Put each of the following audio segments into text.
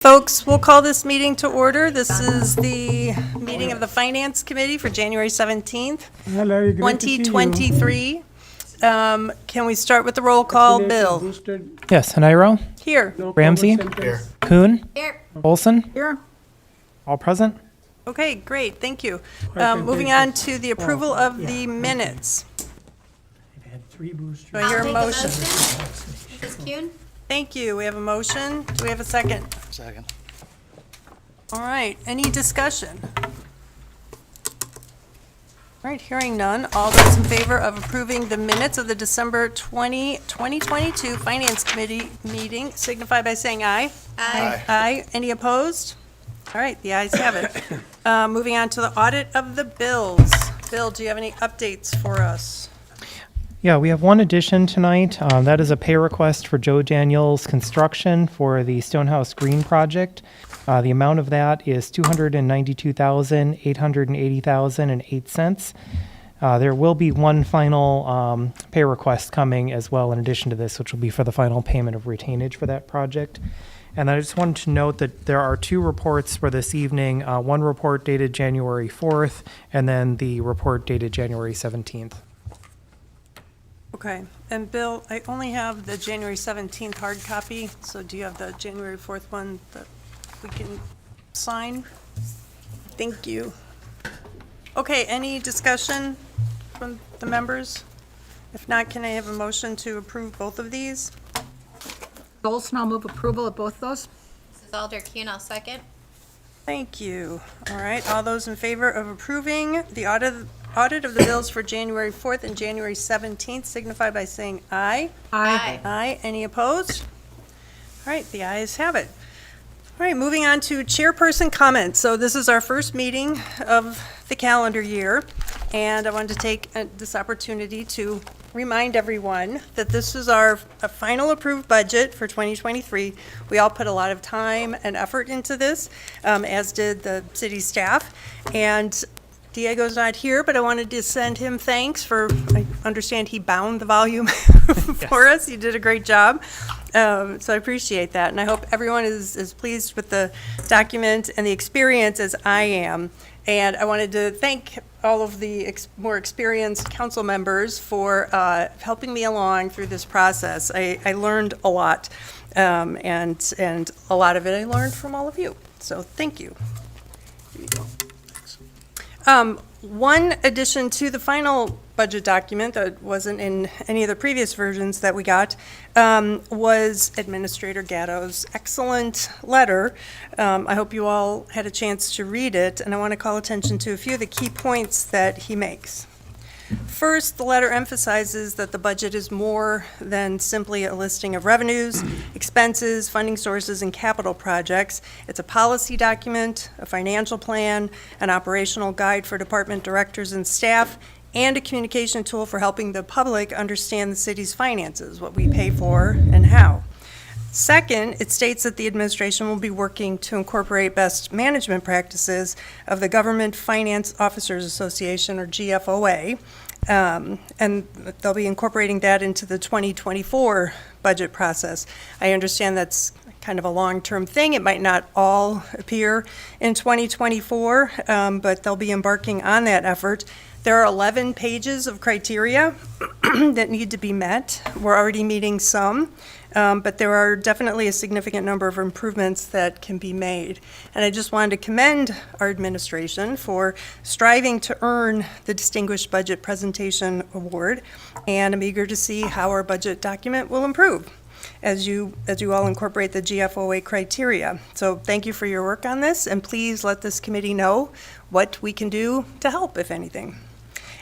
Folks, we'll call this meeting to order. This is the meeting of the Finance Committee for January 17th, Hello, great to see you. 2023. Can we start with the roll call? Bill? Boosted, Yes, Hanairo, Here. no Ramsey? common sentence. Kuhn, Here. Olson, Here. all present. Okay, great, thank you. Okay, Moving thank on to the approval of the minutes. I've had 3 boosters. Do I hear a I'll take motion? Mrs. Kuhn? Thank you. We have a motion. Do we have a second? Second. All right, any discussion? All right, hearing none. All those in favor of approving the minutes of the December 2022 Finance Committee meeting signify by saying aye. Aye. Aye. Any opposed? All right, the ayes have it. Moving on to the audit of the bills. Bill, do you have any updates for us? Yeah, we have one addition tonight. That is a pay request for Joe Daniels Construction for the Stonehouse Green project. The amount of that is $292,880.08. There will be one final pay request coming as well in addition to this, which will be for the final payment of retainage for that project. And I just wanted to note that there are 2 reports for this evening, one report dated January 4th, and then the report dated January 17th. Okay, and Bill, I only have the January 17th hard copy, so do you have the January 4th one that we can sign? Thank you. Okay, any discussion from the members? If not, can I have a motion to approve both of these? Olson, I'll move approval of both those. Mrs. Alder Kuhn, I'll second. Thank you. All right, all those in favor of approving the audit of the bills for January 4th and January 17th signify by saying aye. Aye. Aye. Any opposed? All right, the ayes have it. All right, moving on to chairperson comments. So this is our first meeting of the calendar year, and I wanted to take this opportunity to remind everyone that this is our final approved budget for 2023. We all put a lot of time and effort into this, as did the city staff. And Diego's not here, but I wanted to send him thanks for, I understand he bound the volume for us. He did a great job. So I appreciate that. And I hope everyone is pleased with the document and the experience as I am. And I wanted to thank all of the more experienced council members for helping me along through this process. I learned a lot, and a lot of it I learned from all of you. So thank you. Here you go. One addition to the final budget document that wasn't in any of the previous versions that we got was Administrator Gatto's excellent letter. I hope you all had a chance to read it, and I want to call attention to a few of the key points that he makes. First, the letter emphasizes that the budget is more than simply a listing of revenues, expenses, funding sources, and capital projects. It's a policy document, a financial plan, an operational guide for department directors and staff, and a communication tool for helping the public understand the city's finances, what we pay for and how. Second, it states that the administration will be working to incorporate best management practices of the Government Finance Officers Association, or GFOA, and they'll be incorporating that into the 2024 budget process. I understand that's kind of a long-term thing. It might not all appear in 2024, but they'll be embarking on that effort. There are 11 pages of criteria that need to be met. We're already meeting some. But there are definitely a significant number of improvements that can be made. And I just wanted to commend our administration for striving to earn the Distinguished Budget Presentation Award, and I'm eager to see how our budget document will improve as you all incorporate the GFOA criteria. So thank you for your work on this, and please let this committee know what we can do to help, if anything.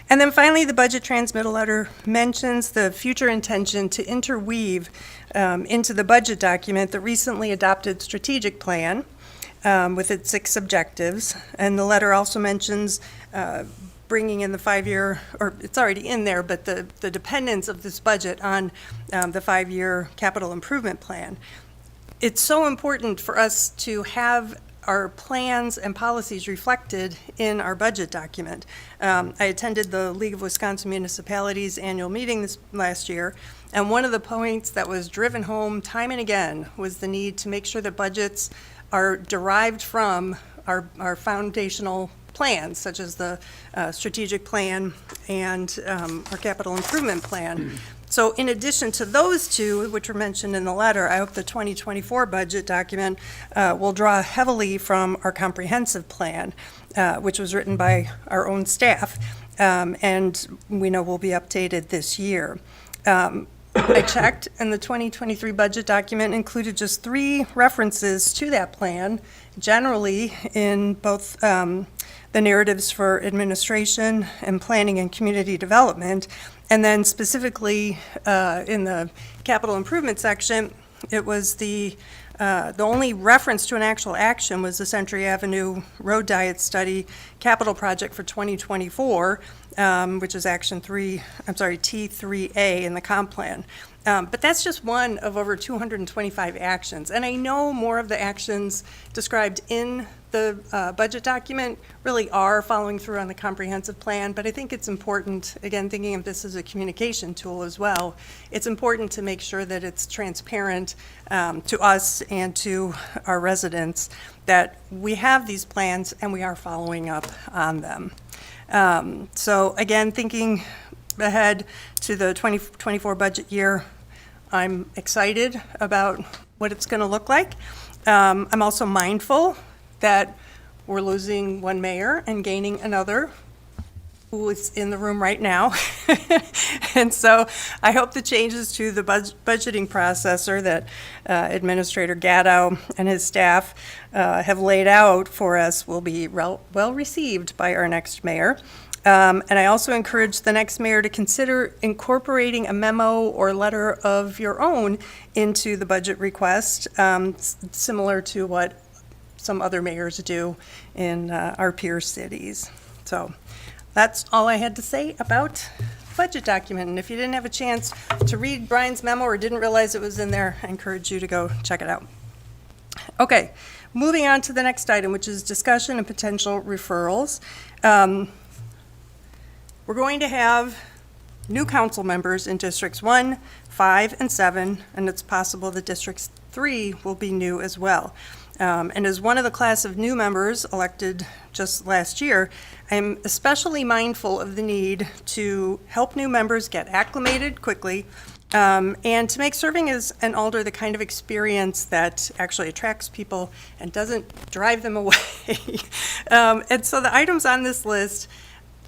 And then finally, the budget transmittal letter mentions the future intention to interweave into the budget document the recently adopted strategic plan with its 6 objectives. And the letter also mentions bringing in the 5-year, or it's already in there, but the dependence of this budget on the 5-year capital improvement plan. It's so important for us to have our plans and policies reflected in our budget document. I attended the League of Wisconsin Municipalities annual meeting this last year, and one of the points that was driven home time and again was the need to make sure that budgets are derived from our foundational plans, such as the strategic plan and our capital improvement plan. So in addition to those two, which were mentioned in the letter, I hope the 2024 budget document will draw heavily from our comprehensive plan, which was written by our own staff, and we know will be updated this year. I checked, and the 2023 budget document included just 3 references to that plan, generally in both the narratives for administration and planning and community development, and then specifically in the capital improvement section, it was the only reference to an actual action was the Century Avenue Road Diet Study capital project for 2024, which is T3A in the comp plan. But that's just one of over 225 actions. And I know more of the actions described in the budget document really are following through on the comprehensive plan, but I think it's important, again, thinking of this as a communication tool as well, it's important to make sure that it's transparent to us and to our residents that we have these plans and we are following up on them. So again, thinking ahead to the 2024 budget year, I'm excited about what it's going to look like. I'm also mindful that we're losing one mayor and gaining another who is in the room right now. And so I hope the changes to the budgeting processor that Administrator Gatto and his staff have laid out for us will be well received by our next mayor. And I also encourage the next mayor to consider incorporating a memo or letter of your own into the budget request, similar to what some other mayors do in our peer cities. So that's all I had to say about the budget document. And if you didn't have a chance to read Brian's memo or didn't realize it was in there, I encourage you to go check it out. Okay, moving on to the next item, which is discussion and potential referrals. We're going to have new council members in Districts 1, 5, and 7, and it's possible that Districts 3 will be new as well. And as one of the class of new members elected just last year, I'm especially mindful of the need to help new members get acclimated quickly and to make serving as an alder the kind of experience that actually attracts people and doesn't drive them away. And so the items on this list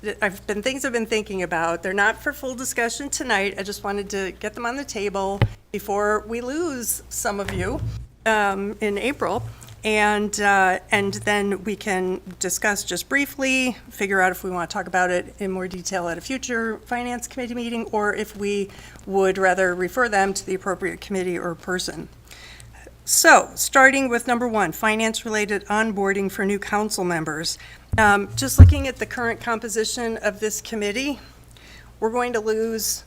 things I've been thinking about. They're not for full discussion tonight. I just wanted to get them on the table before we lose some of you in April. And then we can discuss just briefly, figure out if we want to talk about it in more detail at a future Finance Committee meeting, or if we would rather refer them to the appropriate committee or person. So, starting with number 1, finance-related onboarding for new council members. Just looking at the current composition of this committee, we're going to lose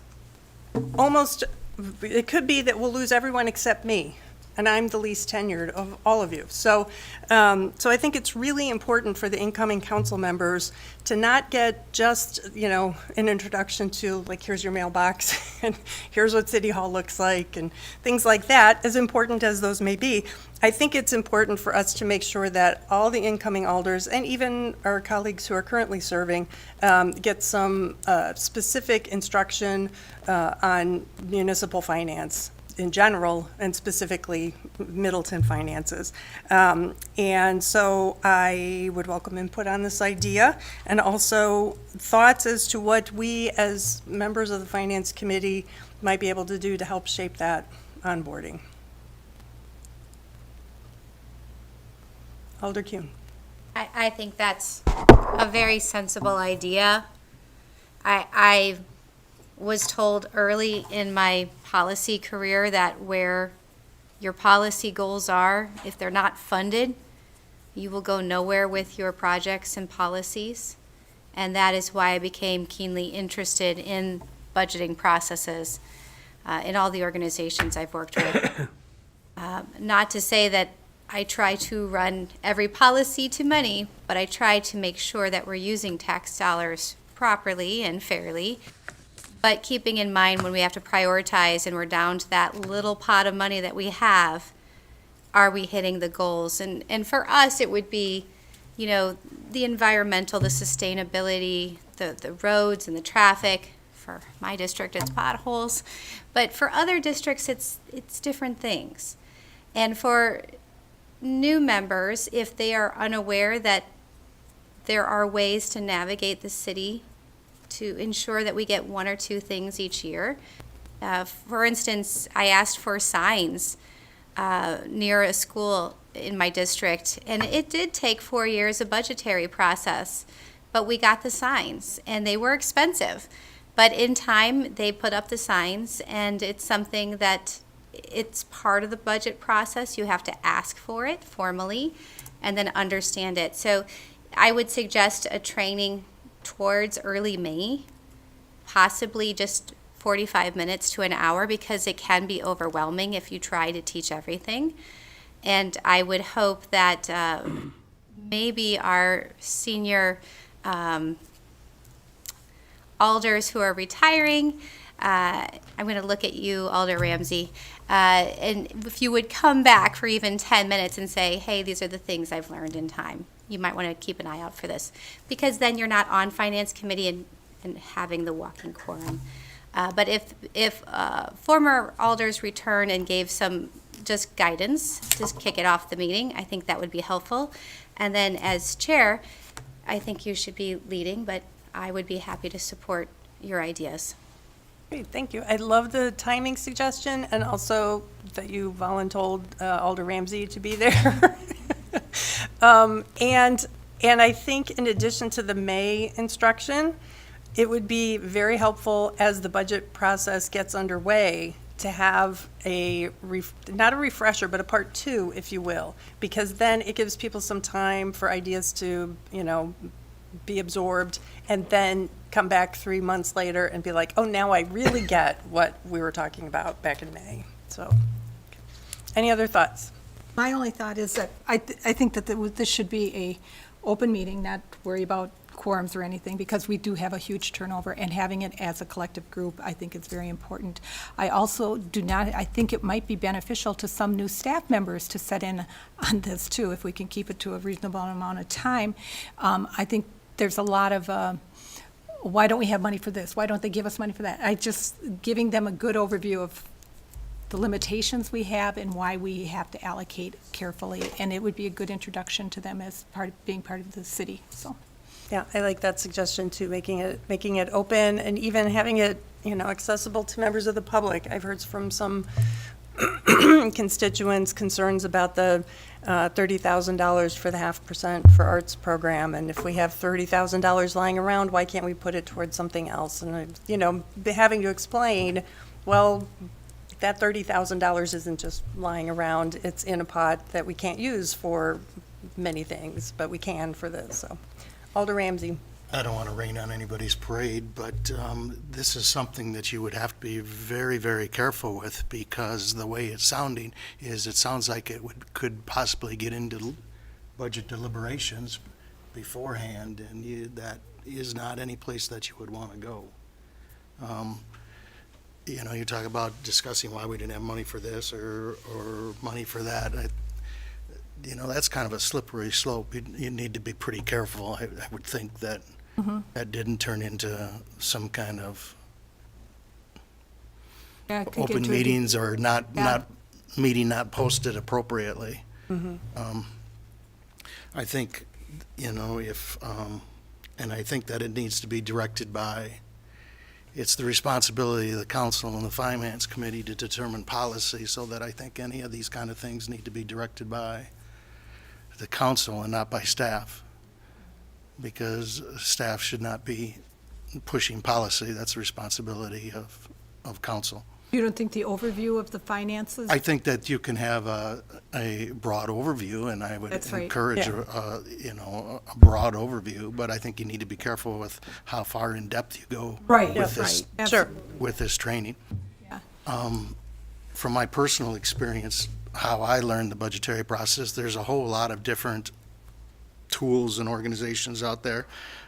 it could be that we'll lose everyone except me, and I'm the least tenured of all of you. So I think it's really important for the incoming council members to not get just, an introduction to, like, here's your mailbox, and here's what City Hall looks like, and things like that, as important as those may be. I think it's important for us to make sure that all the incoming alders, and even our colleagues who are currently serving, get some specific instruction on municipal finance in general, and specifically Middleton finances. And so I would welcome input on this idea, and also thoughts as to what we as members of the Finance Committee might be able to do to help shape that onboarding. Alder Kuhn. I think that's a very sensible idea. I was told early in my policy career that where your policy goals are, if they're not funded, you will go nowhere with your projects and policies. And that is why I became keenly interested in budgeting processes in all the organizations I've worked with. Not to say that I try to run every policy to money, but I try to make sure that we're using tax dollars properly and fairly, but keeping in mind when we have to prioritize and we're down to that little pot of money that we have, are we hitting the goals? And for us, it would be, you know, the environmental, the sustainability, the roads and the traffic. For my district, it's potholes. But for other districts, it's different things. And for new members, if they are unaware that there are ways to navigate the city to ensure that we get one or two things each year. For instance, I asked for signs near a school in my district, and it did take 4 years of budgetary process, but we got the signs, and they were expensive. But in time, they put up the signs, and it's something that it's part of the budget process. You have to ask for it formally and then understand it. So I would suggest a training towards early May, possibly just 45 minutes to an hour, because it can be overwhelming if you try to teach everything. And I would hope that maybe our senior alders who are retiring, I'm going to look at you, Alder Ramsey, and if you would come back for even 10 minutes and say, hey, these are the things I've learned in time. You might want to keep an eye out for this, because then you're not on Finance Committee and having the walking quorum. But if former alders return and gave some just guidance, just kick it off the meeting, I think that would be helpful. And then as chair, I think you should be leading, but I would be happy to support your ideas. Great, thank you. I love the timing suggestion, and also that you voluntold Alder Ramsey to be there. And I think in addition to the May instruction, it would be very helpful as the budget process gets underway to have not a refresher, but a part two, if you will, because then it gives people some time for ideas to, be absorbed, and then come back 3 months later and be like, oh, now I really get what we were talking about back in May. So, any other thoughts? My only thought is that I think that this should be a open meeting, not worry about quorums or anything, because we do have a huge turnover, and having it as a collective group, I think it's very important. I also I think it might be beneficial to some new staff members to set in on this too, if we can keep it to a reasonable amount of time. I think there's a lot of, why don't we have money for this? Why don't they give us money for that? Giving them a good overview of the limitations we have and why we have to allocate carefully, and it would be a good introduction to them as being part of the city, so. Yeah, I like that suggestion too, making it open and even having it, accessible to members of the public. I've heard from some constituents concerns about the $30,000 for the 0.5% for arts program, and if we have $30,000 lying around, why can't we put it towards something else? And having to explain, well, that $30,000 isn't just lying around; it's in a pot that we can't use for many things, but we can for this. So, Alder Ramsey. I don't want to rain on anybody's parade, but this is something that you would have to be very, very careful with, because the way it's sounding is it sounds like it could possibly get into budget deliberations beforehand, and that is not any place that you would want to go. You talk about discussing why we didn't have money for this or money for that. That's kind of a slippery slope. You need to be pretty careful. I would think that that didn't turn into some kind of open meetings or not posted appropriately. I think, and I think that it needs to be directed by, it's the responsibility of the council and the finance committee to determine policy, so that I think any of these kind of things need to be directed by the council and not by staff, because staff should not be pushing policy. That's the responsibility of council. You don't think the overview of the finances? I think that you can have a broad overview, and I would That's right. encourage Yeah. a broad overview, but I think you need to be careful with how far in depth you go Right, with this, right. Sure. with this training. Yeah. From my personal experience, how I learned the budgetary process, there's a whole lot of different tools and organizations out there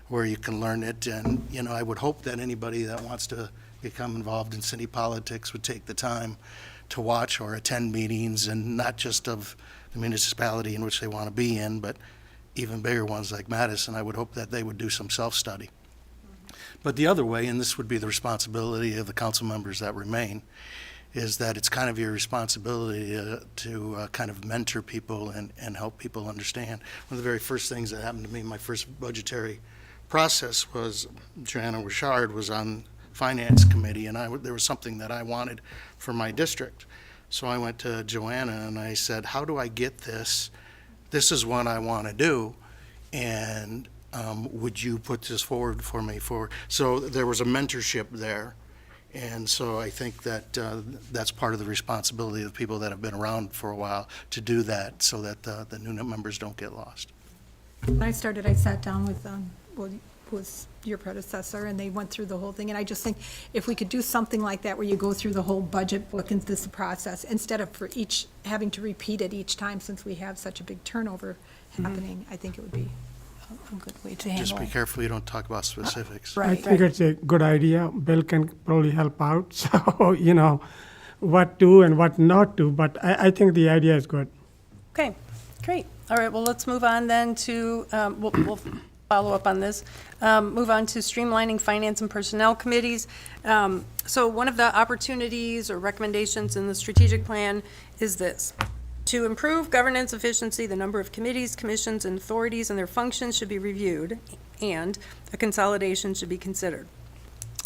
where you can learn it. And, I would hope that anybody that wants to become involved in city politics would take the time to watch or attend meetings, and not just of the municipality in which they want to be in, but even bigger ones like Madison. I would hope that they would do some self-study. But the other way, and this would be the responsibility of the council members that remain, is that it's kind of your responsibility to kind of mentor people and help people understand. One of the very first things that happened to me in my first budgetary process was Joanna Richard was on Finance Committee, and there was something that I wanted for my district. So I went to Joanna and I said, how do I get this? This is what I want to do, and would you put this forward for me? So there was a mentorship there. And so I think that that's part of the responsibility of people that have been around for a while to do that, so that the new members don't get lost. When I started, I sat down with, who was your predecessor, and they went through the whole thing. And I just think if we could do something like that, where you go through the whole budget book and this process, instead of for each, having to repeat it each time, since we have such a big turnover happening, I think it would be a good way to handle Just be it. careful you don't talk about specifics. I Right, think it's a good idea. Bill can probably help out, so, what to and what not to, but I think the idea is good. Okay, great. All right, well, let's move on then to, we'll follow up on this. Move on to streamlining finance and personnel committees. So one of the opportunities or recommendations in the strategic plan is this: to improve governance efficiency, the number of committees, commissions, and authorities and their functions should be reviewed, and a consolidation should be considered.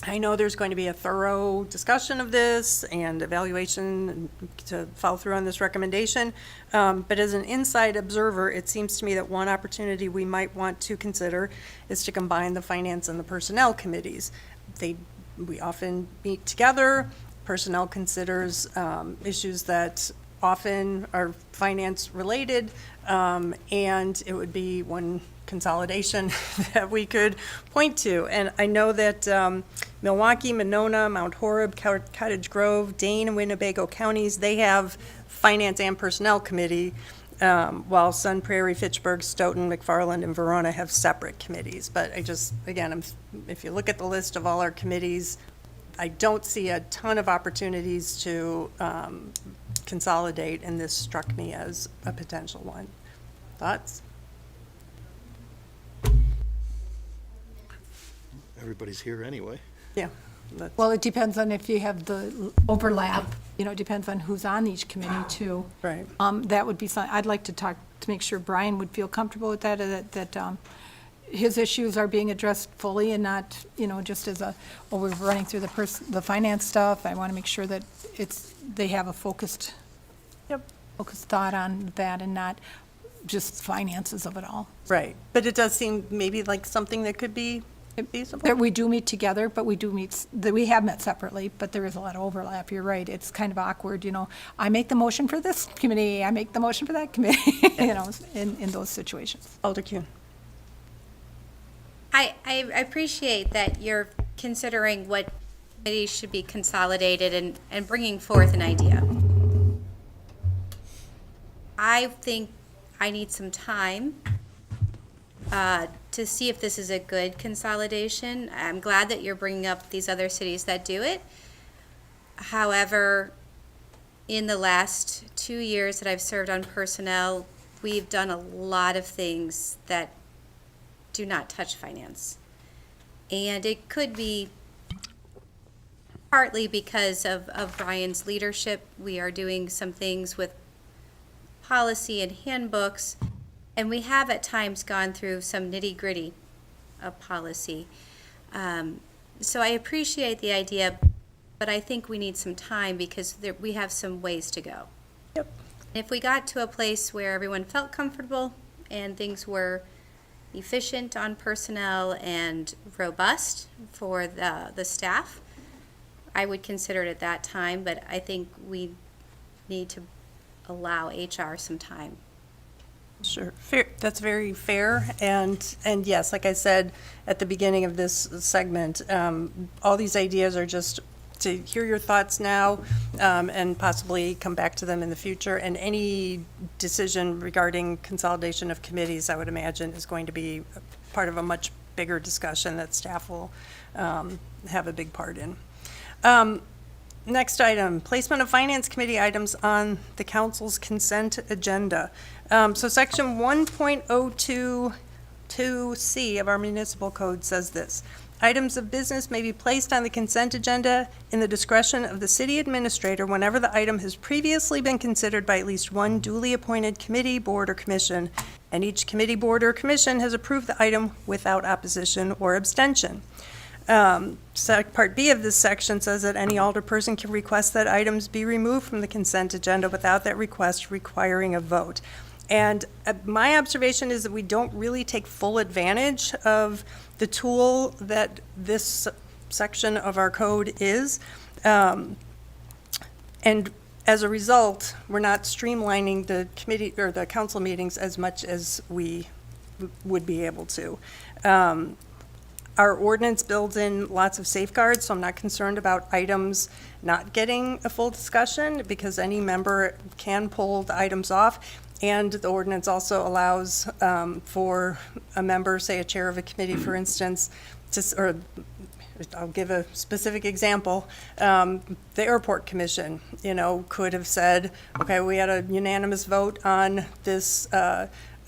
I know there's going to be a thorough discussion of this and evaluation to follow through on this recommendation, but as an inside observer, it seems to me that one opportunity we might want to consider is to combine the finance and the personnel committees. We often meet together. Personnel considers issues that often are finance related, and it would be one consolidation that we could point to. And I know that Milwaukee, Monona, Mount Horeb, Cottage Grove, Dane, and Winnebago counties, they have finance and personnel committee, while Sun Prairie, Fitchburg, Stoughton, McFarland, and Verona have separate committees. But again, if you look at the list of all our committees, I don't see a ton of opportunities to consolidate, and this struck me as a potential one. Thoughts? Everybody's here anyway. Yeah. Well, it depends on if you have the overlap, it depends on who's on each committee too. Right. That would be something, I'd like to talk, to make sure Brian would feel comfortable with that his issues are being addressed fully and not, just as we're running through the finance stuff. I want to make sure that they have a focused thought on that and not just finances of it all. Right. But it does seem maybe like something that could be feasible. That we do meet together, but we have met separately, but there is a lot of overlap. You're right. It's kind of awkward, I make the motion for this committee, I make the motion for that committee, in those situations. Alder Kuhn. I appreciate that you're considering what committees should be consolidated and bringing forth an idea. I think I need some time to see if this is a good consolidation. I'm glad that you're bringing up these other cities that do it. However, in the last 2 years that I've served on personnel, we've done a lot of things that do not touch finance. And it could be partly because of Brian's leadership. We are doing some things with policy and handbooks, and we have at times gone through some nitty-gritty of policy. So I appreciate the idea, but I think we need some time because we have some ways to go. Yep. If we got to a place where everyone felt comfortable and things were efficient on personnel and robust for the staff, I would consider it at that time, but I think we need to allow HR some time. Sure. Fair. That's very fair. And yes, like I said at the beginning of this segment, all these ideas are just to hear your thoughts now and possibly come back to them in the future. And any decision regarding consolidation of committees, I would imagine, is going to be part of a much bigger discussion that staff will have a big part in. Next item, placement of Finance Committee items on the council's consent agenda. So section 1.022C of our municipal code says this: items of business may be placed on the consent agenda in the discretion of the city administrator whenever the item has previously been considered by at least one duly appointed committee, board, or commission, and each committee, board, or commission has approved the item without opposition or abstention. Part B of this section says that any alderperson can request that items be removed from the consent agenda without that request requiring a vote. And my observation is that we don't really take full advantage of the tool that this section of our code is. And as a result, we're not streamlining the committee or the council meetings as much as we would be able to. Our ordinance builds in lots of safeguards, so I'm not concerned about items not getting a full discussion because any member can pull the items off. And the ordinance also allows for a member, say a chair of a committee, for instance, or I'll give a specific example. The Airport Commission, could have said, okay, we had a unanimous vote on this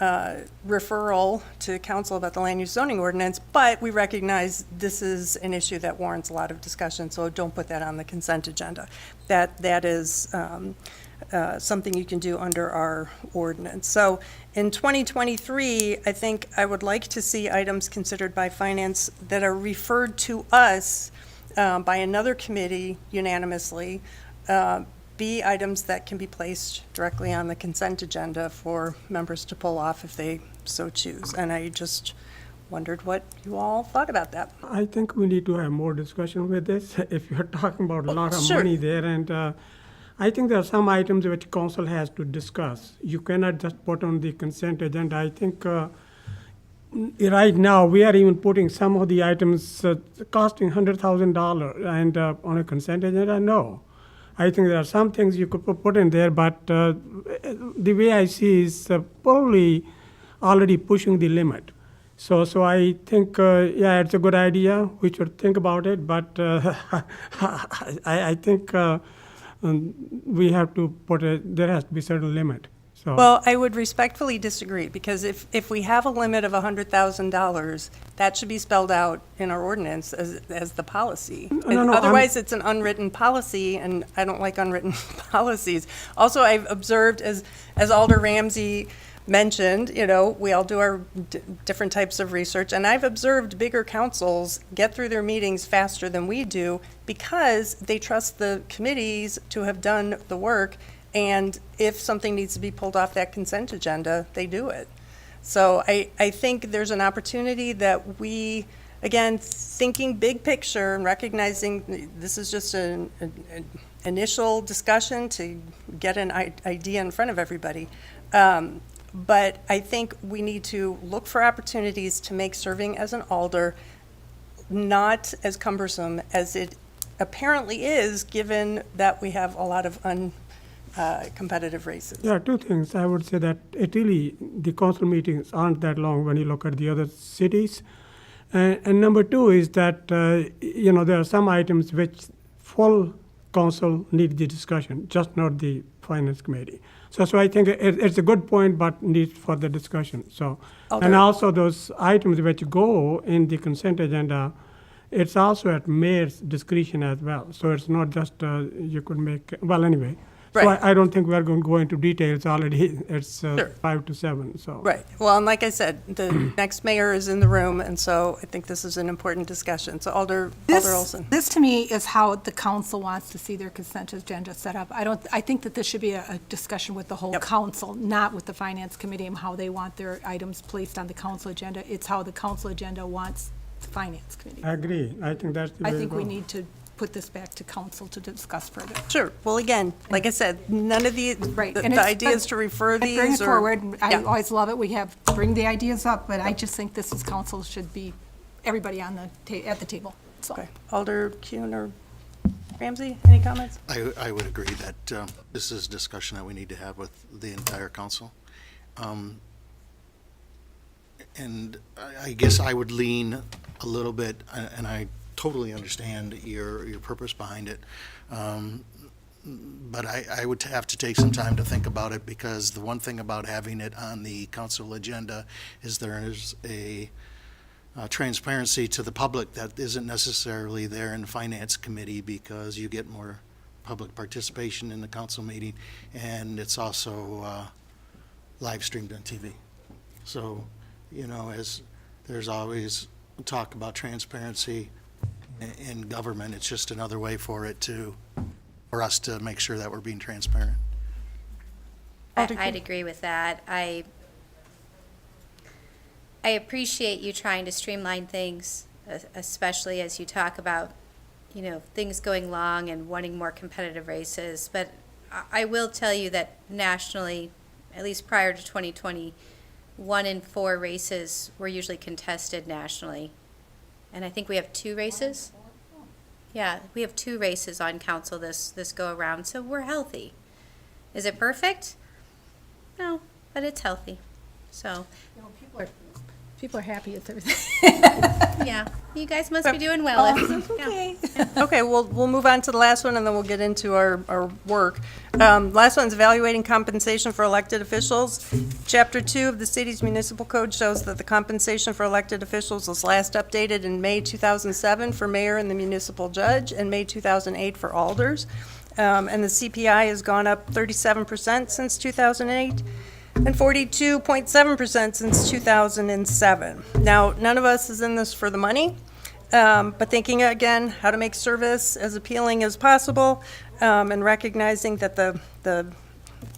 referral to council about the land use zoning ordinance, but we recognize this is an issue that warrants a lot of discussion, so don't put that on the consent agenda. That is something you can do under our ordinance. So in 2023, I think I would like to see items considered by finance that are referred to us by another committee unanimously, be items that can be placed directly on the consent agenda for members to pull off if they so choose. And I just wondered what you all thought about that. I think we need to have more discussion with this. If you're talking about a lot of Sure. money there, and I think there are some items which council has to discuss. You cannot just put on the consent agenda. I think right now we are even putting some of the items costing $100,000 and on a consent agenda. No, I think there are some things you could put in there, but the way I see is probably already pushing the limit. So I think, yeah, it's a good idea. We should think about it, but I think we have to there has to be certain limit. So. Well, I would respectfully disagree, because if we have a limit of $100,000, that should be spelled out in our ordinance as the policy. No, Otherwise, it's an unwritten policy, and I don't like unwritten policies. Also, I've observed, as Alder Ramsey mentioned, we all do our different types of research, and I've observed bigger councils get through their meetings faster than we do because they trust the committees to have done the work. And if something needs to be pulled off that consent agenda, they do it. So I think there's an opportunity that we, again, thinking big picture and recognizing this is just an initial discussion to get an idea in front of everybody. But I think we need to look for opportunities to make serving as an alder not as cumbersome as it apparently is, given that we have a lot of competitive races. Yeah, two things. I would say that the council meetings aren't that long when you look at the other cities. And number two is that, there are some items which full council need the discussion, just not the finance committee. So I think it's a good point, but needs further discussion. So, and also those items which go in the consent agenda, it's also at mayor's discretion as well. So it's not just you could make, well, anyway. Right. So I don't think we're going to go into details already. It's Sure. 5 to 7, so. Right. Well, and like I said, the next mayor is in the room, and so I think this is an important discussion. So Alder Olson. This to me is how the council wants to see their consent agenda set up. I think that this should be a discussion with the whole Yep. council, not with the finance committee and how they want their items placed on the council agenda. It's how the council agenda wants the finance committee. I agree. I think that's the way I to think we go. need to put this back to council to discuss further. Sure. Well, again, like I said, none of the Right. the And it's- idea is to refer And these bring it or. forward. I Yeah. always love it. We bring the ideas up, but I just think this is council should be everybody on at the table. So. Okay. Alder Kuhn or Ramsey, any comments? I would agree that this is a discussion that we need to have with the entire council. And I guess I would lean a little bit, and I totally understand your purpose behind it. But I would have to take some time to think about it, because the one thing about having it on the council agenda is there is a transparency to the public that isn't necessarily there in the finance committee, because you get more public participation in the council meeting, and it's also live streamed on TV. So, as there's always talk about transparency in government, it's just another way for us to make sure that we're being transparent. I'd agree with that. I appreciate you trying to streamline things, especially as you talk about, things going long and wanting more competitive races. But I will tell you that nationally, at least prior to 2020, 1 in 4 races were usually contested nationally. And I think we have 2 races. Yeah, we have 2 races on council this go around, so we're healthy. Is it perfect? No, but it's healthy. So, People are happy it's everything. yeah, you guys must be doing well. Okay. Okay, we'll move on to the last one, and then we'll get into our work. Last one's evaluating compensation for elected officials. Chapter 2 of the city's municipal code shows that the compensation for elected officials was last updated in May 2007 for mayor and the municipal judge, and May 2008 for alders. And the CPI has gone up 37% since 2008. And 42.7% since 2007. Now, none of us is in this for the money, but thinking again how to make service as appealing as possible, and recognizing that the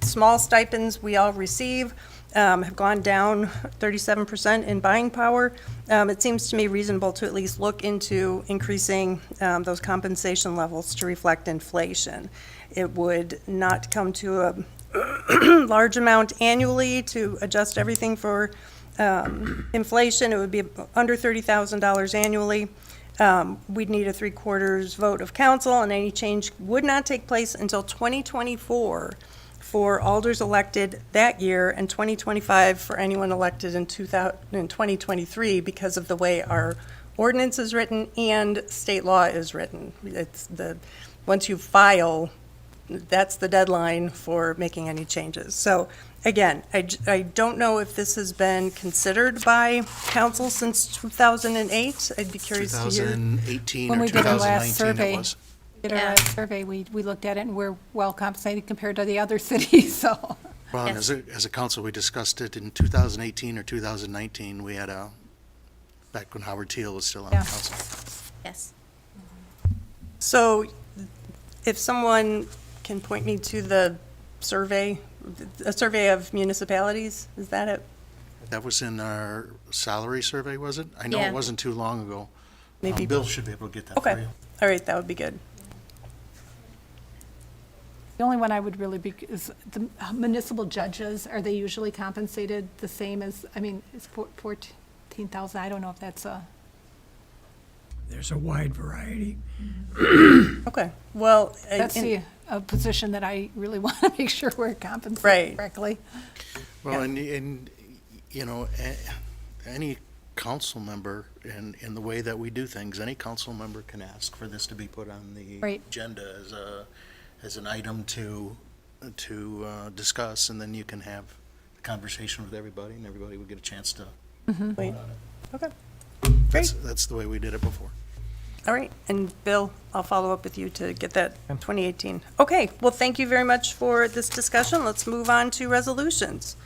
small stipends we all receive have gone down 37% in buying power, it seems to me reasonable to at least look into increasing those compensation levels to reflect inflation. It would not come to a large amount annually to adjust everything for inflation. It would be under $30,000 annually. We'd need a 3/4 vote of council, and any change would not take place until 2024 for alders elected that year, and 2025 for anyone elected in 2023, because of the way our ordinance is written and state law is written. Once you file, that's the deadline for making any changes. So again, I don't know if this has been considered by council since 2008. I'd be curious to hear. 2018 When or we did our last 2019 survey, it was. survey, we looked at it, and we're well compensated compared to the other cities, so. Well, and Yes. as a council, we discussed it in 2018 or 2019. We had back when Howard Teal was still on the Yeah. council. Yes. So if someone can point me to the survey, a survey of municipalities, is that it? That was in our salary survey, was it? I know Yeah. it wasn't too long ago. Maybe. Bill should be able to get that for Okay, you. all right, that would be good. The only one I would really be, is the municipal judges, are they usually compensated the same as, is 14,000, I don't know if that's a. There's a wide variety. Okay, well. That's a position that I really want to make sure we're Right. compensated correctly. Well, and any council member, in the way that we do things, any council member can ask for this to be put on the Right. agenda as an item to discuss, and then you can have a conversation with everybody, and everybody would get a chance to. Wait, okay, That's the way we did it before. all right, and Bill, I'll follow up with you to get that 2018. Okay, well, thank you very much for this discussion. Let's move on to resolutions.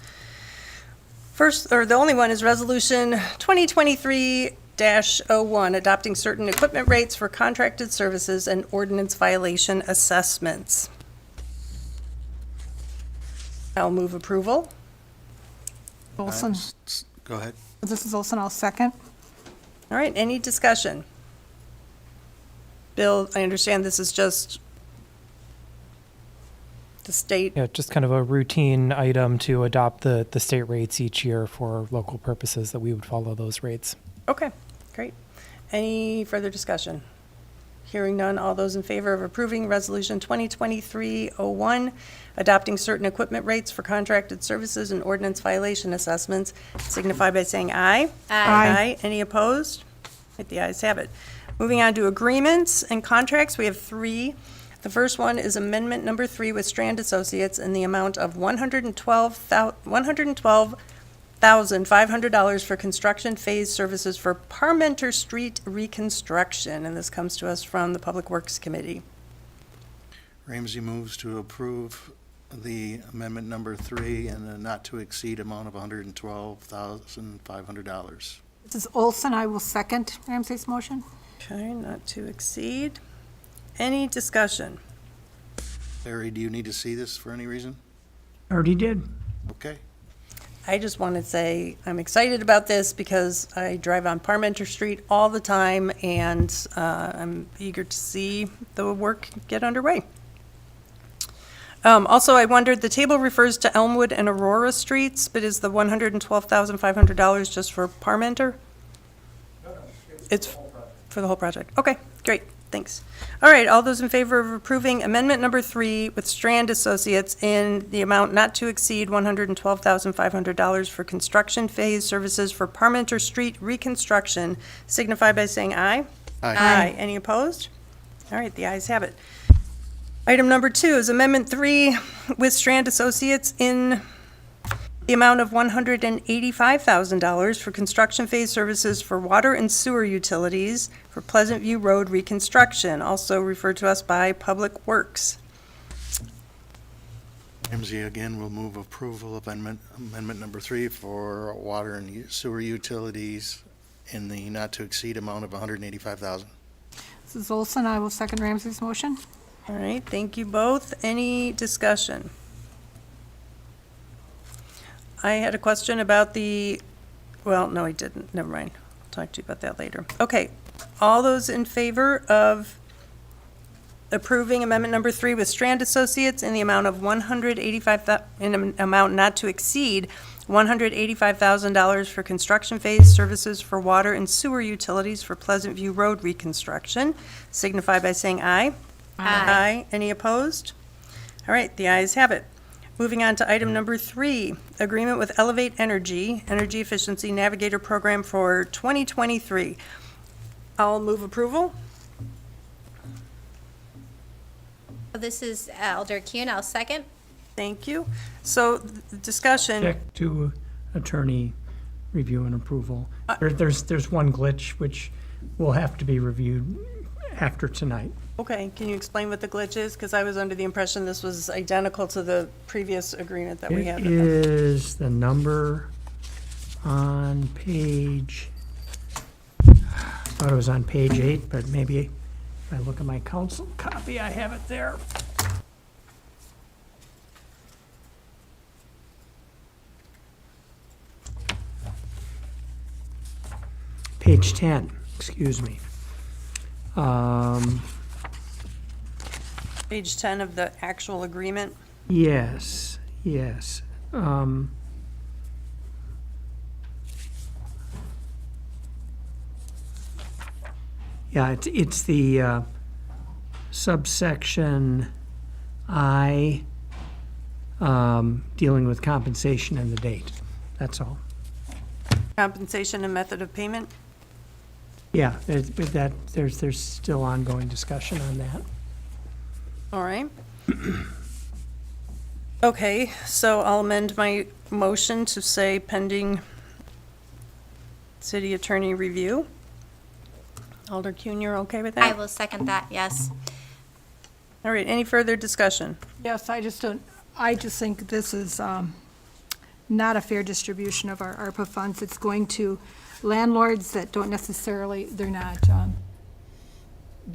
First, or the only one is Resolution 2023-01, adopting certain equipment rates for contracted services and ordinance violation assessments. I'll move approval. Olson, Go ahead. this is Olson, I'll second. All right, any discussion? Bill, I understand this is just the state. Yeah, just kind of a routine item to adopt the state rates each year for local purposes, that we would follow those rates. Okay, great. Any further discussion? Hearing none, all those in favor of approving Resolution 2023-01, adopting certain equipment rates for contracted services and ordinance violation assessments, signify by saying aye. Aye. Any opposed? Right, the ayes have it. Moving on to agreements and contracts, we have 3. The first one is amendment number 3 with Strand Associates in the amount of $112,500 for construction phase services for Parmenter Street reconstruction, and this comes to us from the Public Works Committee. Ramsey moves to approve the amendment number 3 and a not-to-exceed amount of $112,500. This is Olson. I will second Ramsey's motion. Okay, not to exceed. Any discussion? Larry, do you need to see this for any reason? Already did. Okay. I just want to say I'm excited about this because I drive on Parmenter Street all the time, and I'm eager to see the work get underway. Also, I wondered, the table refers to Elmwood and Aurora Streets, but is the $112,500 just for Parmenter? It's for the whole project. Okay, great, thanks. All right, all those in favor of approving amendment number 3 with Strand Associates in the amount not to exceed $112,500 for construction phase services for Parmenter Street reconstruction, signify by saying aye. Aye. Any opposed? All right, the ayes have it. Item number 2 is Amendment 3 with Strand Associates in the amount of $185,000 for construction phase services for water and sewer utilities for Pleasant View Road reconstruction, also referred to us by Public Works. Ramsey again will move approval of amendment number 3 for water and sewer utilities in the not-to-exceed amount of $185,000. This is Olson. I will second Ramsey's motion. All right, thank you both. Any discussion? I had a question about well, no, I didn't. Never mind. I'll talk to you about that later. Okay, all those in favor of approving amendment number 3 with Strand Associates in the amount of in an amount not to exceed $185,000 for construction phase services for water and sewer utilities for Pleasant View Road reconstruction, signify by saying aye. Aye. Any opposed? All right, the ayes have it. Moving on to item number 3, agreement with Elevate Energy, Energy Efficiency Navigator Program for 2023. I'll move approval. This is Elder Kuhn. I'll second. Thank you. So, discussion. Subject to attorney review and approval. There's one glitch which will have to be reviewed after tonight. Okay, can you explain what the glitch is? Because I was under the impression this was identical to the previous agreement that we had It with them. is the number on page, I thought it was on page 8, but maybe if I look at my council copy, I have it there. Page 10, excuse me. Page 10 of the actual agreement. Yes, yes. Yeah, it's the subsection I, dealing with compensation and the date. That's all. Compensation and method of payment. Yeah, there's still ongoing discussion on that. All right. Okay, so I'll amend my motion to say pending city attorney review. Alder Kuhn, you're okay with I that? will second that, yes. All right, any further discussion? Yes, I just think this is not a fair distribution of our ARPA funds. It's going to landlords that don't necessarily, they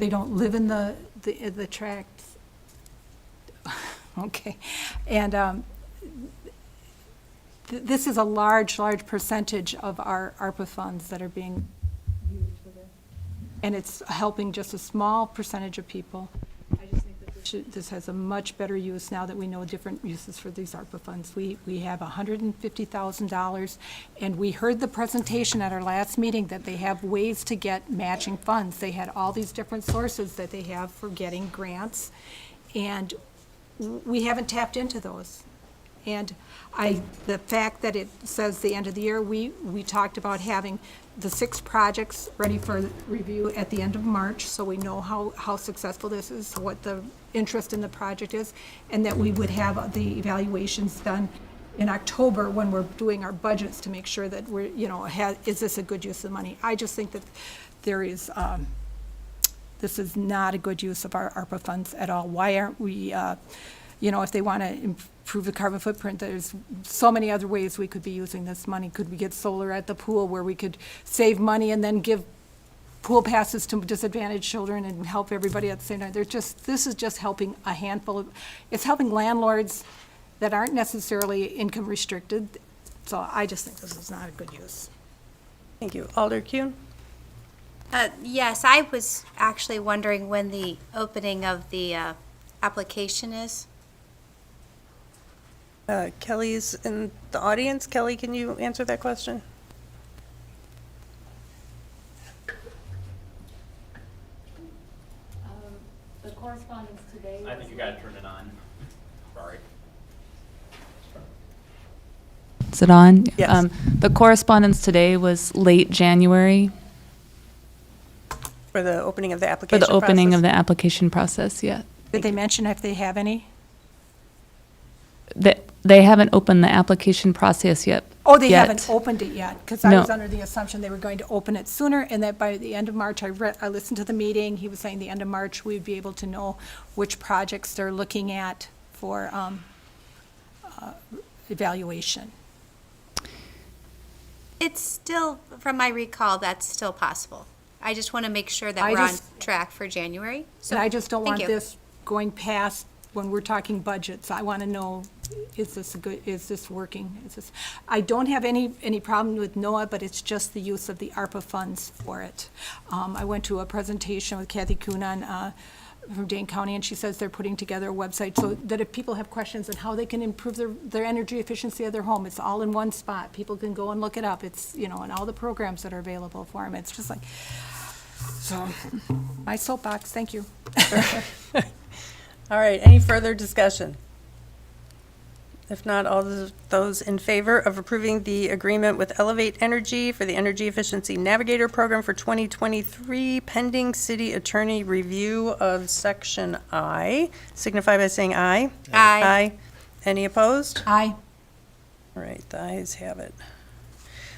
don't live in the tracts. Okay, and this is a large this of our ARPA funds that are being used for this. And it's helping just a small percentage of people. I just think that this has a much better use now that we know different uses for these ARPA funds. We have $150,000, and we heard the presentation at our last meeting that they have ways to get matching funds. They had all these different sources that they have for getting grants, and we haven't tapped into those. And the fact that it says the end of the year, we talked about having the 6 projects ready for review at the end of March, so we know how successful this is, what the interest in the project is, and that we would have the evaluations done in October when we're doing our budgets to make sure that we're, is this a good use of money? I just think that there is, this is not a good use of our ARPA funds at all. Why aren't we, if they want to improve the carbon footprint, there's so many other ways we could be using this money. Could we get solar at the pool where we could save money and then give pool passes to disadvantaged children and help everybody at the same time? This is just helping a handful it's helping landlords that aren't necessarily income restricted. So I just think this is not a good use. Thank you. Alder Kuhn? Yes, I was actually wondering when the opening of the application is. Kelly's in the audience. Kelly, can you answer that question? The correspondence today. I think you gotta turn it on. Sorry. Is it on? Yes. The correspondence today was late January For the opening of the for application the opening process? of the application process, yeah. Did they mention if they have any? They haven't opened the application process yet. Oh, they yet. haven't opened it yet, because I No. was under the assumption they were going to open it sooner, and that by the end of March, I listened to the meeting, he was saying the end of March, we'd be able to know which projects they're looking at for evaluation. It's still, from my recall, that's still possible. I just want to make sure that I we're on just- track for January. So And I just don't thank want you. this going past when we're talking budgets. I want to know, is this working? I don't have any problem with NOAA, but it's just the use of the ARPA funds for it. I went to a presentation with Kathy Kuhn from Dane County, and she says they're putting together a website so that if people have questions on how they can improve their energy efficiency of their home, it's all in one spot. People can go and look it up. It's, and all the programs that are available for them. It's just like, so, my soapbox, thank you. All right, any further discussion? If not, all those in favor of approving the agreement with Elevate Energy for the Energy Efficiency Navigator Program for 2023, pending city attorney review of Section I, signify by saying aye. Aye. Aye. Any opposed? Aye. All right, the ayes have it.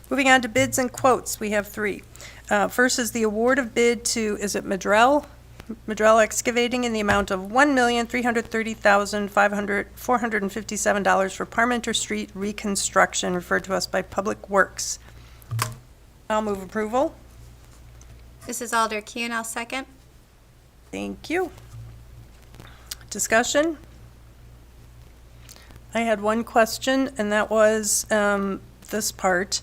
Moving on to bids and quotes, we have 3. First is the award of bid to, is it Madrell Excavating in the amount of $1,330,457 for Parmenter Street reconstruction, referred to us by Public Works. I'll move approval. This is Alder Kuhn, I'll second. Thank you. Discussion? I had one question, and that was this part.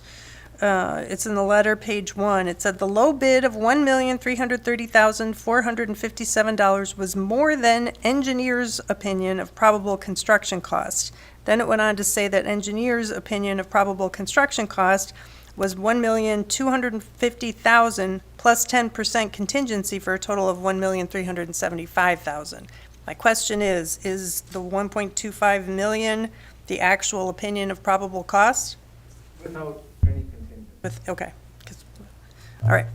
It's in the letter, page 1. It said the low bid of $1,330,457 was more than engineer's opinion of probable construction cost. Then it went on to say that engineer's opinion of probable construction cost was $1,250,000 plus 10% contingency for a total of $1,375,000. My question is the $1.25 million the actual opinion of probable cost? Without any contingency. Okay. All right.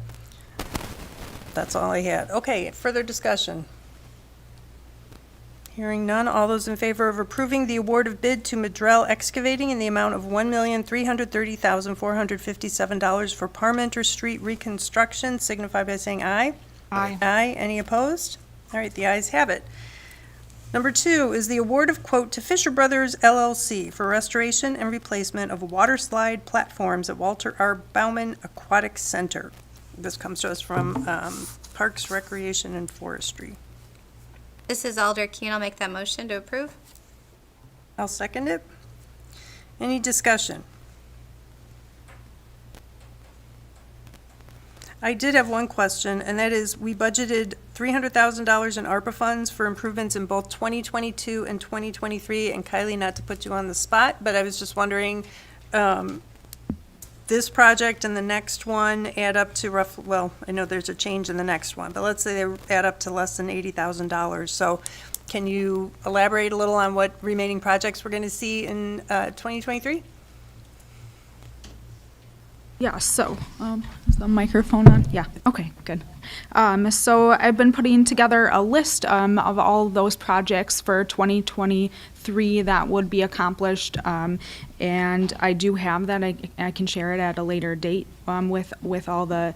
That's all I had. Okay, further discussion. Hearing none, all those in favor of approving the award of bid to Madrell Excavating in the amount of $1,330,457 for Parmenter Street reconstruction, signify by saying aye. Aye. Aye. Any opposed? All right, the ayes have it. Number 2 is the award of quote to Fisher Brothers LLC for restoration and replacement of water slide platforms at Walter R. Bauman Aquatic Center. This comes to us from Parks, Recreation, and Forestry. This is Alder Kuhn, I'll make that motion to approve. I'll second it. Any discussion? I did have one question, and that is, we budgeted $300,000 in ARPA funds for improvements in both 2022 and 2023, and Kylie, not to put you on the spot, but I was just wondering, this project and the next one add up to well, I know there's a change in the next one, but let's say they add up to less than $80,000. So Can you elaborate a little on what remaining projects we're going to see in 2023? Yeah, so, is the microphone on? Yeah, okay, good. So I've been putting together a list of all those projects for 2023 that would be accomplished. And I do have that. I can share it at a later date with all the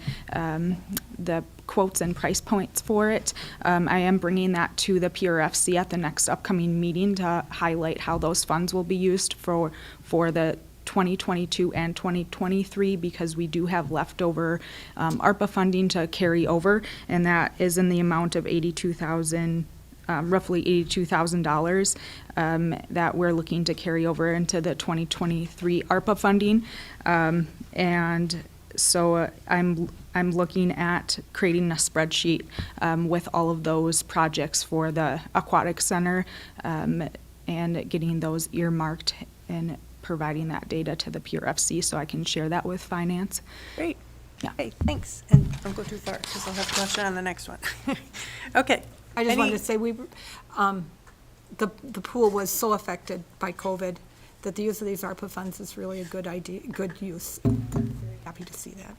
quotes and price points for it. I am bringing that to the PRFC at the next upcoming meeting to highlight how those funds will be used for the 2022 and 2023, because we do have leftover ARPA funding to carry over, and that is in the amount of roughly $82,000 that we're looking to carry over into the 2023 ARPA funding. And so I'm looking at creating a spreadsheet with all of those projects for the Aquatic Center and getting those earmarked and providing that data to the PRFC so I can share that with finance. Great. Yeah. Okay, thanks. And don't go too far, because I'll have a question on the next one. Okay. I just wanted Any- to say, the pool was so affected by COVID that the use of these ARPA funds is really a good idea, good use. Very happy to see that.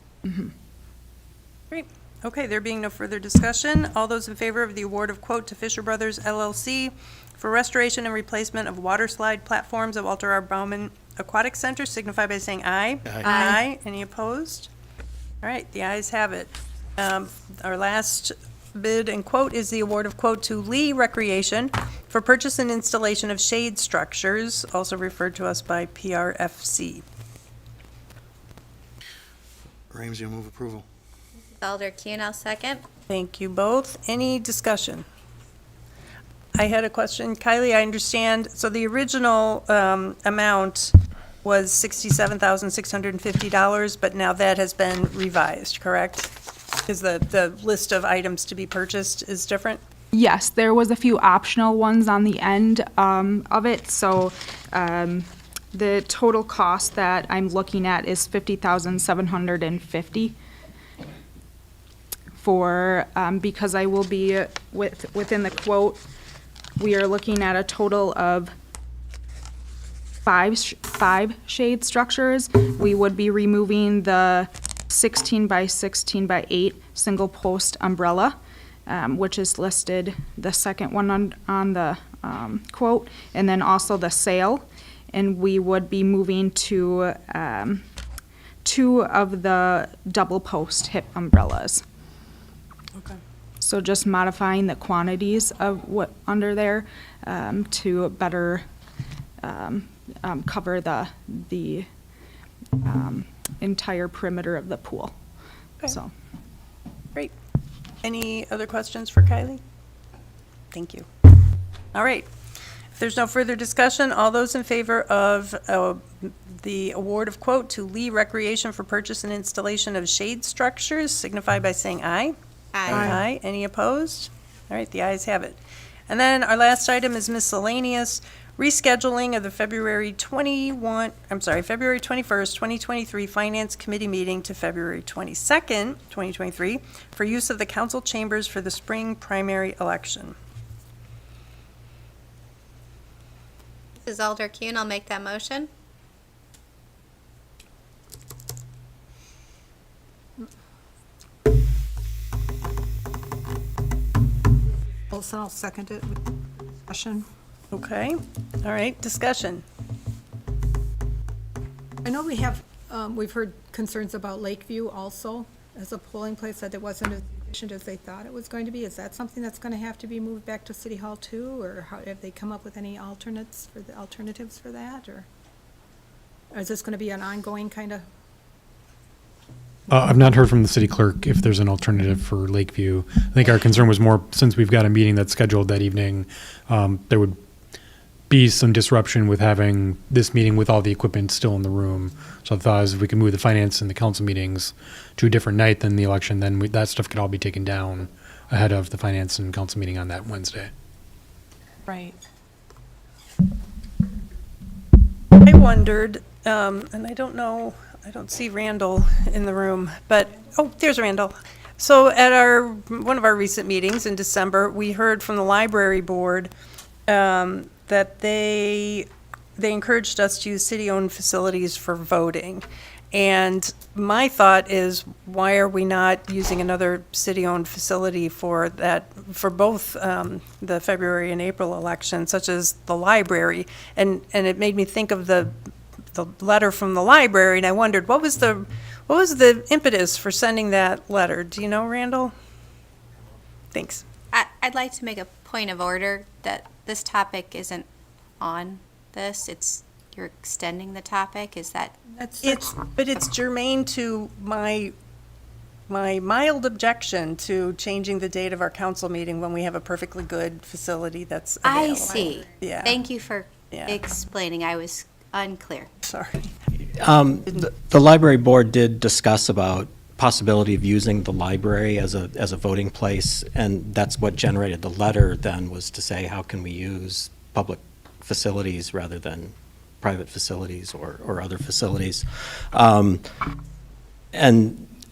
Great. Okay, there being no further discussion, all those in favor of the award of quote to Fisher Brothers LLC for restoration and replacement of water slide platforms at Walter R. Bauman Aquatic Center signify by saying aye. Aye. Aye. Any opposed? All right, the ayes have it. Our last bid and quote is the award of quote to Lee Recreation for purchase and installation of shade structures, also referred to us by PRFC. Ramsey will move approval. Alder Kuhn, I'll second. Thank you both. Any discussion? I had a question. Kylie, I understand, so the original amount was $67,650, but now that has been revised, correct? Is the list of items to be purchased is different? Yes, there was a few optional ones on the end of it, so the total cost that I'm looking at is $50,750 for, because I will be within the quote, we are looking at a total of five shade structures. We would be removing the 16 by 16 by 8 single post umbrella, which is listed the second one on the quote, and then also the sail. And we would be moving to 2 of the double post hip umbrellas. Okay. So just modifying the quantities of what under there to better cover the entire perimeter of the pool. Okay. So, Great. Any other questions for Kylie? Thank you. All right. If there's no further discussion, all those in favor of the award of quote to Lee Recreation for purchase and installation of shade structures signify by saying aye. Aye. Any opposed? All right, the ayes have it. And then our last item is miscellaneous, rescheduling of the February 21st, 2023 Finance Committee meeting to February 22nd, 2023 for use of the council chambers for the spring primary election. This is Alder Kuhn, I'll make that motion. Also, I'll second it with discussion. Okay, all right, discussion. I know we've heard concerns about Lakeview also as a polling place, that it wasn't as efficient as they thought it was going to be. Is that something that's going to have to be moved back to City Hall too, or have they come up with any alternatives for that, or is this going to be an ongoing kind of? I've not heard from the city clerk if there's an alternative for Lakeview. I think our concern was more, since we've got a meeting that's scheduled that evening, there would be some disruption with having this meeting with all the equipment still in the room. So I thought if we could move the finance and the council meetings to a different night than the election, then that stuff could all be taken down ahead of the finance and council meeting on that Wednesday. Right. I wondered, and I don't know, I don't see Randall in the room, but, oh, there's Randall. So at one of our recent meetings in December, we heard from the library board that they encouraged us to use city-owned facilities for voting. And my thought is, why are we not using another city-owned facility for that, for both the February and April elections, such as the library? And it made me think of the letter from the library, and I wondered, what was the impetus for sending that letter? Do you know, Randall? Thanks. I'd like to make a point of order that this topic isn't on this. You're extending the topic. Is that? But it's germane to my mild objection to changing the date of our council meeting when we have a perfully good facility that's available. I see. Yeah. Thank you for Yeah. explaining. I was unclear. Sorry. The library board did discuss about possibility of using the library as a voting place, and that's what generated the letter then, was to say, how can we use public facilities rather than private facilities or other facilities. And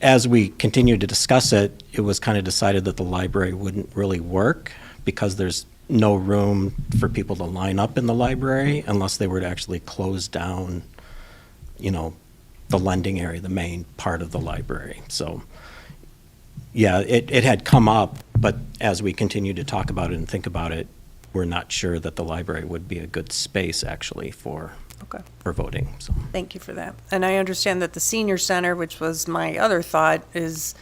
as we continued to discuss it, it was kind of decided that the library wouldn't really work because there's no room for people to line up in the library unless they were to actually close down, the lending area, the main part of the library. So, yeah, it had come up, but as we continued to talk about it and think about it, we're not sure that the library would be a good space actually for voting. So Thank you for that. And I understand that the senior center, which was my other thought, is,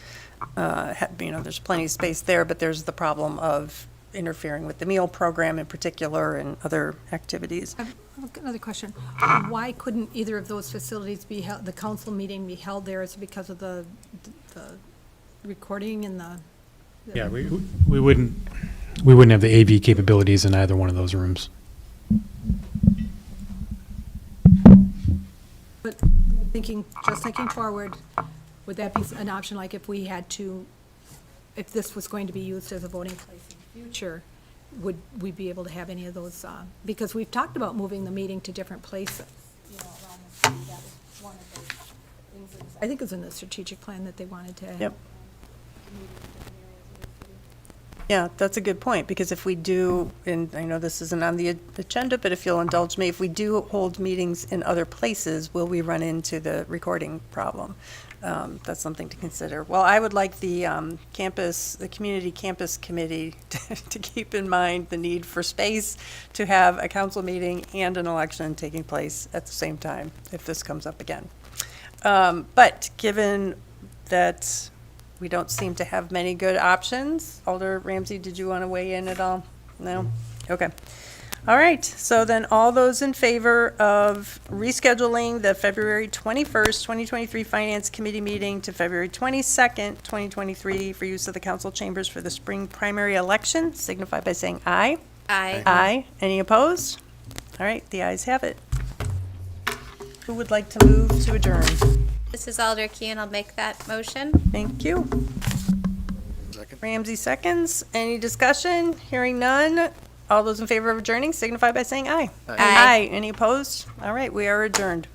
there's plenty of space there, but there's the problem of interfering with the meal program in particular and other activities. I have another question. Why couldn't either of those facilities be held, the council meeting be held there? Is it because of the recording and the? Yeah, we wouldn't have the AV capabilities in either one of those rooms. But thinking forward, would that be an option, like if if this was going to be used as a voting place in the future, would we be able to have any of those, because we've talked about moving the meeting to different places, around the city. That was one of those things that I think it was in the strategic plan that they wanted to have. Yep. Yeah, that's a good point, because if we do, and I know this isn't on the agenda, but if you'll indulge me, if we do hold meetings in other places, will we run into the recording problem? That's something to consider. Well, I would like the community campus committee to keep in mind the need for space to have a council meeting and an election taking place at the same time, if this comes up again. But given that we don't seem to have many good options. Alder Ramsey, did you want to weigh in at all? No? Okay. All right, so then all those in favor of rescheduling the February 21st, 2023 Finance Committee meeting to February 22nd, 2023 for use of the council chambers for the spring primary election, signify by saying aye. Aye. Aye. Any opposed? All right, the ayes have it. Who would like to move to adjourn? This is Alder Key, and I'll make that motion. Thank you. Second. Ramsey seconds. Any discussion? Hearing none. All those in favor of adjourning signify by saying aye. Aye. Any opposed? All right, we are adjourned.